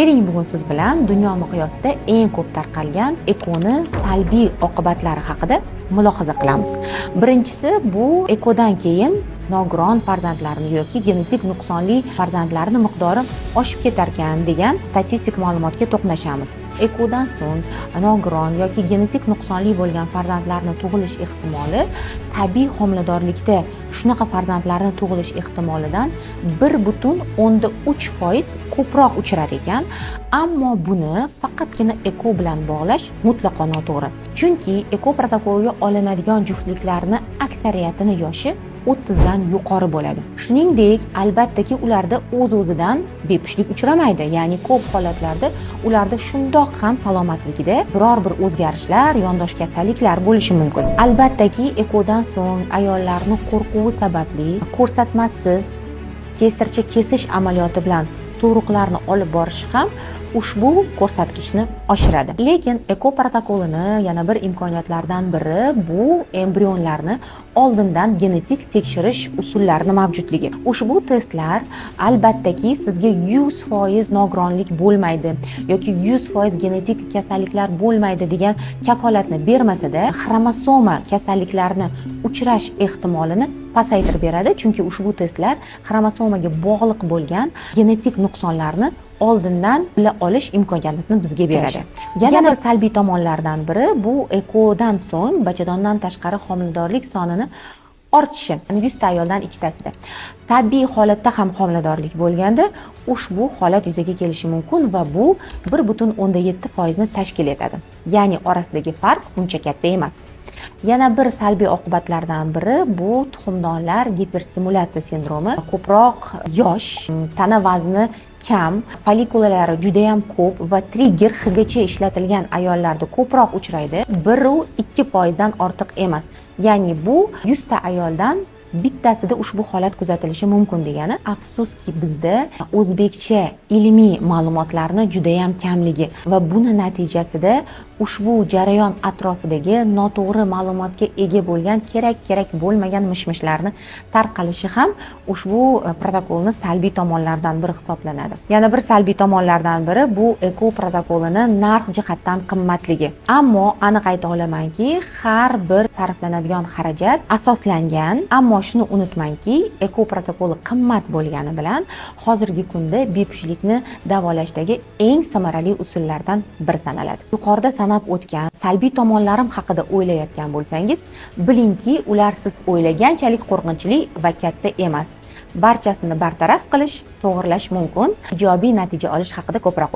Keling, bugun siz bilan dunyo miqyosida eng ko'p tarqalgan ekoni salbiy oqibatlari haqida mulohaza qilamiz. Birinchisi, bu ekodan keyin nogiron farzandlarni yoki genetik nuqsonli farzandlarni miqdori oshib ketarkan degan statistik ma'lumotga to'qnashamiz. Ekodan so'ng nogiron yoki genetik nuqsonli bo'lgan farzandlarni tug'ilish ehtimoli tabiiy homiladorlikda shunaqa farzandlarni tug'ilish ehtimolidan 1,3% ko'proq uchrar ekan. Ammo buni faqatgina eko bilan bog'lash mutlaqo noto'g'ri. Chunki eko protokoliga olinadigan juftliklarni aksariyatini yoshi 30 dan yuqori bo'ladi. Shuningdek, albattaki ularda o'z-o'zidan bepushtlik uchramaydi. Ya'ni ko'p holatlarda ularda shundoq ham salomatligida biror bir o'zgarishlar, yondosh kasalliklar bo'lishi mumkin. Albattaki, ekodan so'ng ayollarning qo'rquvi sababli ko'rsatmasiz kesircha kesish amaliyoti bilan tug'ruqlarni olib borish ham ushbu ko'rsatkichni oshiradi. Lekin eko protokolini yana bir imkoniyatlardan biri bu embrionlarni oldindan genetik tekshirish usullarini mavjudligi. Ushbu testlar albattaki sizga 100% nogironlik bo'lmaydi yoki 100% genetik kasalliklar bo'lmaydi degan kafolatni bermasa-da, xromosoma kasalliklarini uchrash ehtimolini pasaytirib beradi. Chunki ushbu testlar xromosomaga bog'liq bo'lgan genetik nuqsonlarni oldindan bila olish imkoniyatini bizga beradi. Yana bir salbiy tomonlardan biri bu ekodan so'ng bachadondan tashqari homiladorlik sonini ortishi. 100 ta ayoldan 2 tasida. Tabiiy holatda ham homiladorlik bo'lganda ushbu holat yuzaga kelishi mumkin va bu 1,7% ni tashkil etadi. Ya'ni orasidagi farq uncha katta emas. Yana bir salbiy oqibatlardan biri bu tuxumdonlar giperstimulyatsiya sindromi. Ko'proq yosh, tana vazni kam, follikulari juda ham ko'p va trigger hgacha ishlatilgan ayollarda ko'proq uchraydi. 1-2% dan ortiq emas. Ya'ni bu 100 ta ayoldan bittasida ushbu holat kuzatilishi mumkin degani. Afsuski bizda o'zbekcha ilmiy ma'lumotlarni juda ham kamligi va buni natijasida ushbu jarayon atrofidagi noto'g'ri ma'lumotga ega bo'lgan kerak bo'lmagan mishmishlarni tarqalishi ham ushbu protokolni salbiy tomonlaridan biri hisoblanadi. Yana bir salbiy tomonlardan biri bu eko protokolini narx jihatdan qimmatligi. Ammo aniq ayta olamanki, har bir sarflanadigan xarajat asoslangan. Ammo shuni unutmangki, eko protokoli qimmat bo'lgani bilan hozirgi kunda bepushtlikni davolashdagi eng samarali usullardan biri sanaladi. Yuqorida sanab o'tgan salbiy tomonlarim haqida o'ylayotgan bo'lsangiz, bilingki, ular siz o'ylaganchalik qo'rqinchli va katta emas. Barchasini bartaraf qilish, to'g'rilash mumkin. Ijobiy natija olish haqida ko'proq